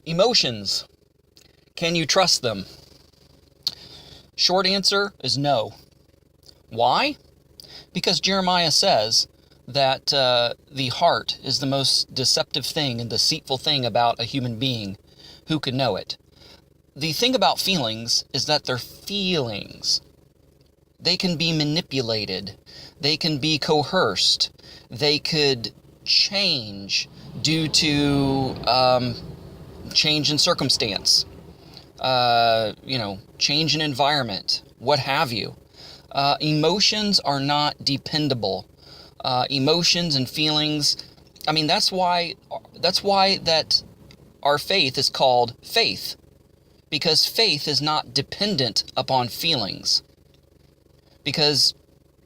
Emotions. Can you trust them? Short answer is no. Why? Because Jeremiah says that the heart is the most deceptive thing and deceitful thing about a human being. Who could know it? The thing about feelings is that they're feelings. They can be manipulated. They can be coerced. They could change due to change in circumstance, change in environment, what have you. Emotions are not dependable. Emotions and feelings. I mean, that's why that our faith is called faith, because faith is not dependent upon feelings. Because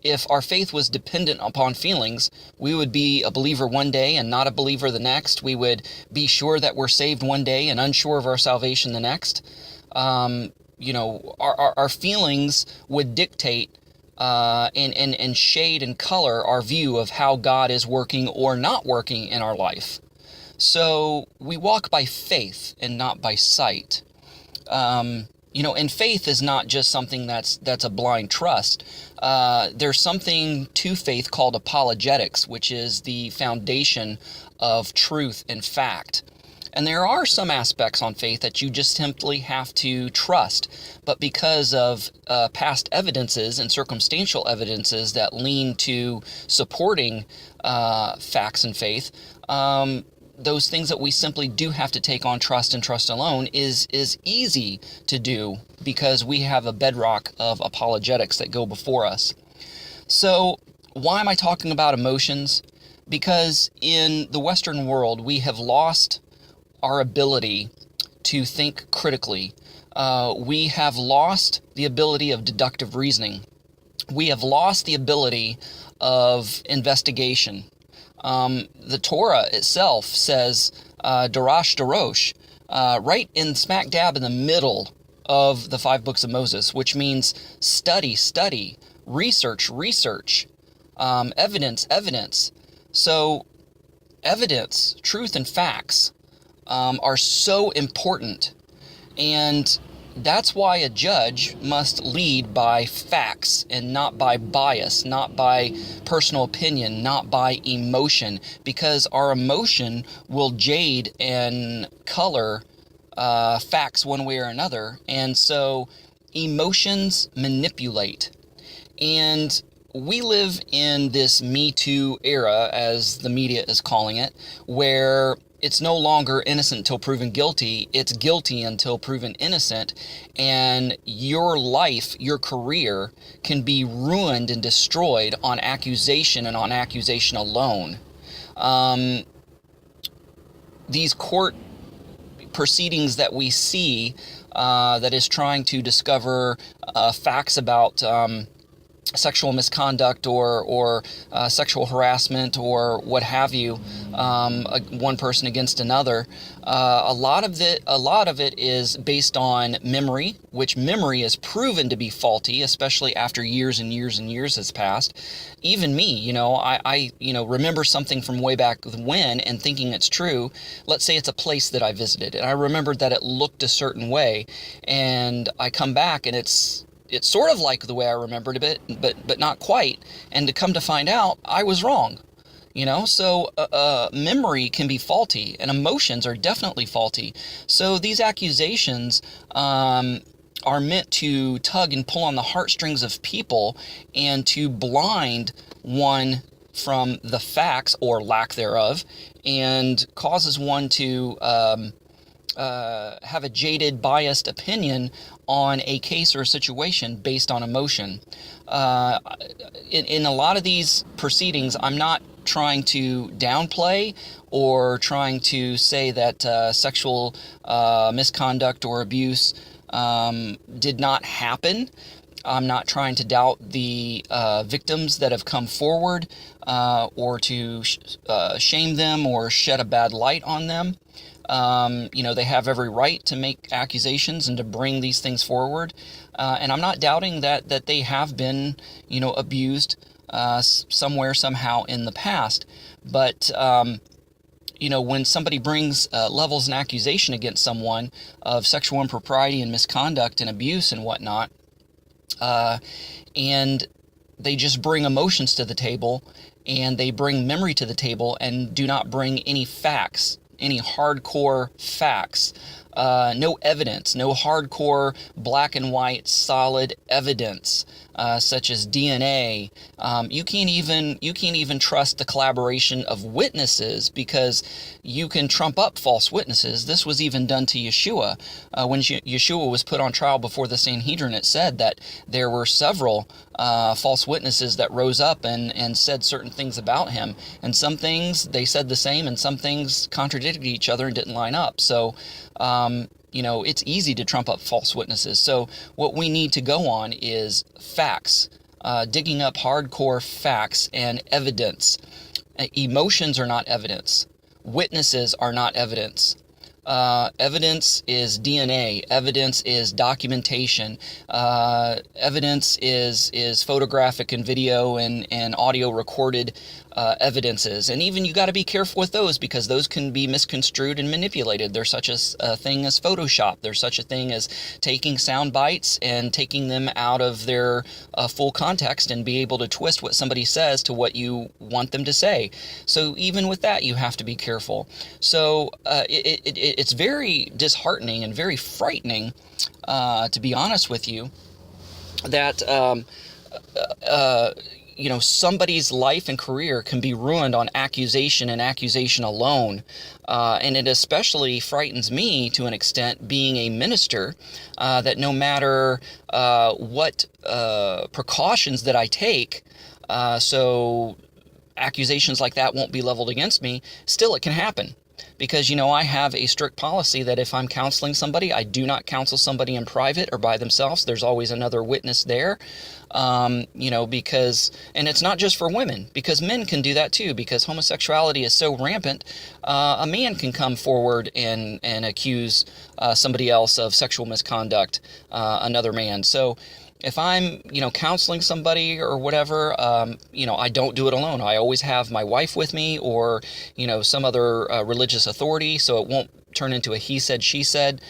if our faith was dependent upon feelings, we would be a believer one day and not a believer the next. We would be sure that we're saved one day and unsure of our salvation the next. Our feelings would dictate and shade and color our view of how God is working or not working in our life. So we walk by faith and not by sight. And faith is not just something that's a blind trust. There's something to faith called apologetics, which is the foundation of truth and fact. And there are some aspects on faith that you just simply have to trust. But because of past evidences and circumstantial evidences that lean to supporting facts and faith, those things that we simply do have to take on trust and trust alone is easy to do because we have a bedrock of apologetics that go before us. So why am I talking about emotions? Because in the Western world, we have lost our ability to think critically. We have lost the ability of deductive reasoning. We have lost the ability of investigation. The Torah itself says, Darash Darosh, right in smack dab in the middle of the 5 books of Moses, which means study, research, evidence. So evidence, truth, and facts are so important. And that's why a judge must lead by facts and not by bias, not by personal opinion, not by emotion, because our emotion will jade and color facts one way or another. And so emotions manipulate. And we live in this Me Too era, as the media is calling it, where it's no longer innocent until proven guilty. It's guilty until proven innocent. And your life, your career can be ruined and destroyed on accusation and on accusation alone. These court proceedings that we see that is trying to discover facts about sexual misconduct or sexual harassment or what have you, one person against another. A lot of it is based on memory, which memory is proven to be faulty, especially after years and years and years has passed. Even me, I remember something from way back when and thinking it's true. Let's say it's a place that I visited and I remembered that it looked a certain way, and I come back and it's sort of like the way I remembered it, but not quite. And to come to find out, I was wrong. So memory can be faulty, and emotions are definitely faulty. So these accusations are meant to tug and pull on the heartstrings of people and to blind one from the facts or lack thereof, and causes one to have a jaded, biased opinion on a case or a situation based on emotion. In a lot of these proceedings, I'm not trying to downplay or trying to say that sexual misconduct or abuse did not happen. I'm not trying to doubt the victims that have come forward or to shame them or shed a bad light on them. They have every right to make accusations and to bring these things forward. And I'm not doubting that they have been, abused somewhere, somehow in the past. But, when somebody brings levels an accusation against someone of sexual impropriety and misconduct and abuse and whatnot, and they just bring emotions to the table and they bring memory to the table and do not bring any facts, any hardcore facts, no evidence, no hardcore black and white solid evidence, such as DNA. You can't even trust the collaboration of witnesses, because you can trump up false witnesses. This was even done to Yeshua. When Yeshua was put on trial before the Sanhedrin, it said that there were several false witnesses that rose up and said certain things about him. And some things they said the same, and some things contradicted each other and didn't line up. So, it's easy to trump up false witnesses. So what we need to go on is facts, digging up hardcore facts and evidence. Emotions are not evidence. Witnesses are not evidence. Evidence is DNA. Evidence is documentation. Evidence is photographic and video and audio recorded evidences. And even you got to be careful with those, because those can be misconstrued and manipulated. There's such a thing as Photoshop. There's such a thing as taking sound bites and taking them out of their full context and be able to twist what somebody says to what you want them to say. So even with that, you have to be careful. So it's very disheartening and very frightening, to be honest with you, that somebody's life and career can be ruined on accusation and accusation alone. And it especially frightens me to an extent, being a minister, that no matter what precautions that I take, so accusations like that won't be leveled against me, still it can happen. Because, I have a strict policy that if I'm counseling somebody, I do not counsel somebody in private or by themselves. There's always another witness there, because, and it's not just for women, because men can do that too, because homosexuality is so rampant. A man can come forward and accuse somebody else of sexual misconduct, another man. So if I'm, counseling somebody or whatever, I don't do it alone. I always have my wife with me, or, some other religious authority, so it won't turn into a he said, she said,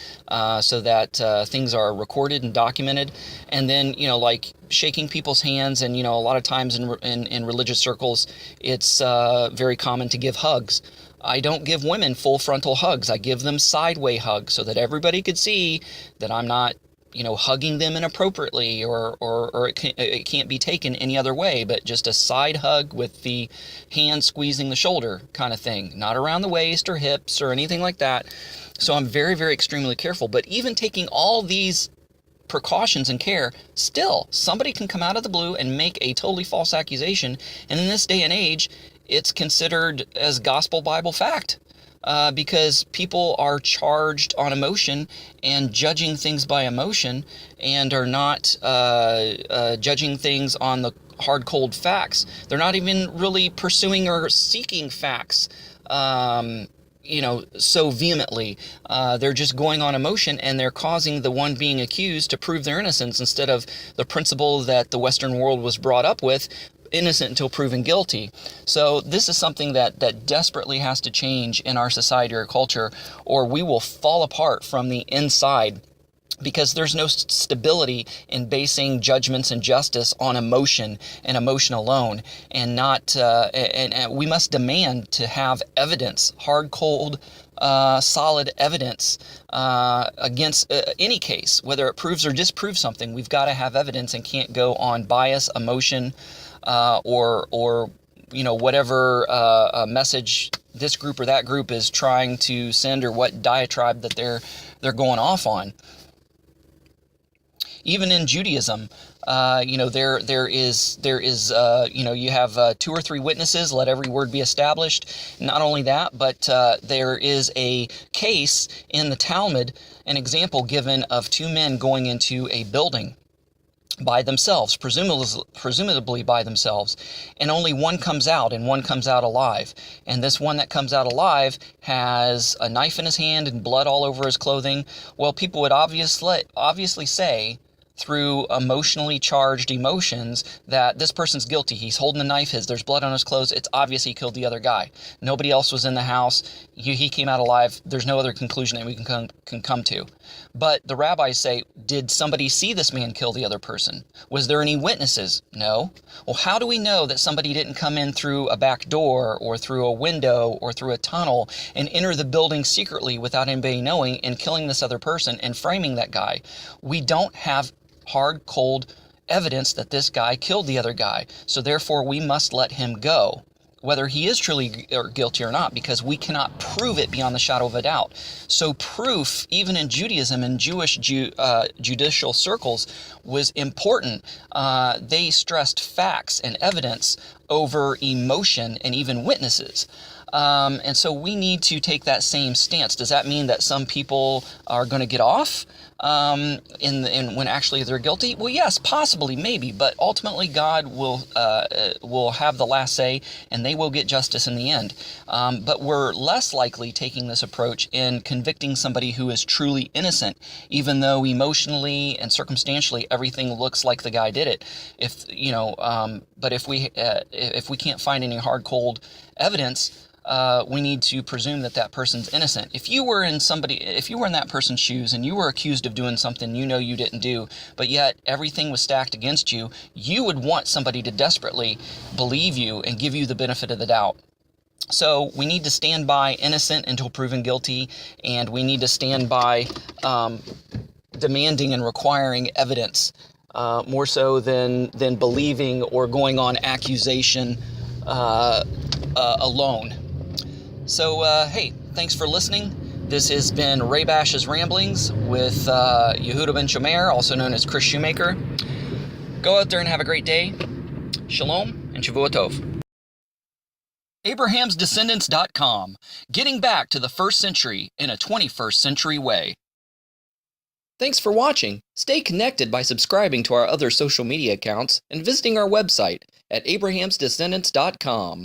so that things are recorded and documented. And then, like shaking people's hands, and, a lot of times in religious circles, it's very common to give hugs. I don't give women full frontal hugs. I give them sideway hugs so that everybody could see that I'm not hugging them inappropriately, or it can't be taken any other way, but just a side hug with the hand squeezing the shoulder kind of thing, not around the waist or hips or anything like that. So I'm very, very extremely careful. But even taking all these precautions and care, still somebody can come out of the blue and make a totally false accusation. And in this day and age, it's considered as gospel Bible fact. Because people are charged on emotion and judging things by emotion, and are not judging things on the hard, cold facts. They're not even really pursuing or seeking facts, so vehemently. They're just going on emotion, and they're causing the one being accused to prove their innocence, instead of the principle that the Western world was brought up with: innocent until proven guilty. So this is something that desperately has to change in our society or culture, or we will fall apart from the inside, because there's no stability in basing judgments and justice on emotion and emotion alone, and not and we must demand to have evidence, hard, cold, solid evidence against any case, whether it proves or disproves something. We've got to have evidence, and can't go on bias, emotion, or whatever message this group or that group is trying to send, or what diatribe that they're going off on. Even in Judaism, there is you have 2 or 3 witnesses, let every word be established. Not only that, but there is a case in the Talmud, an example given of 2 men going into a building by themselves, presumably by themselves, and only one comes out, and one comes out alive. And this one that comes out alive has a knife in his hand and blood all over his clothing. Well, people would obviously say, through emotionally charged emotions that this person's guilty. He's holding a knife, there's blood on his clothes. It's obvious he killed the other guy. Nobody else was in the house. He came out alive. There's no other conclusion that we can come to. But the rabbis say, did somebody see this man kill the other person? Was there any witnesses? No. Well, how do we know that somebody didn't come in through a back door or through a window or through a tunnel and enter the building secretly without anybody knowing and killing this other person and framing that guy? We don't have hard, cold evidence that this guy killed the other guy. So therefore, we must let him go, whether he is truly guilty or not, because we cannot prove it beyond the shadow of a doubt. So proof, even in Judaism and Jewish judicial circles, was important. They stressed facts and evidence over emotion and even witnesses. And so we need to take that same stance. Does that mean that some people are going to get off when actually they're guilty? Well, yes, possibly, maybe, but ultimately God will have the last say, and they will get justice in the end. But we're less likely taking this approach in convicting somebody who is truly innocent, even though emotionally and circumstantially everything looks like the guy did it. But if we can't find any hard, cold evidence, we need to presume that person's innocent. If you were in that person's shoes and you were accused of doing something you didn't do, but yet everything was stacked against you, you would want somebody to desperately believe you and give you the benefit of the doubt. So we need to stand by innocent until proven guilty, and we need to stand by demanding and requiring evidence, more so than believing or going on accusation alone. So, hey, thanks for listening. This has been Ray Bash's Ramblings with Yehuda Ben Shomer, also known as Chris Shoemaker. Go out there and have a great day. Shalom and Shavua Tov. AbrahamsDescendants.com, getting back to the first century in a 21st century way. Thanks for watching. Stay connected by subscribing to our other social media accounts and visiting our website at AbrahamsDescendants.com.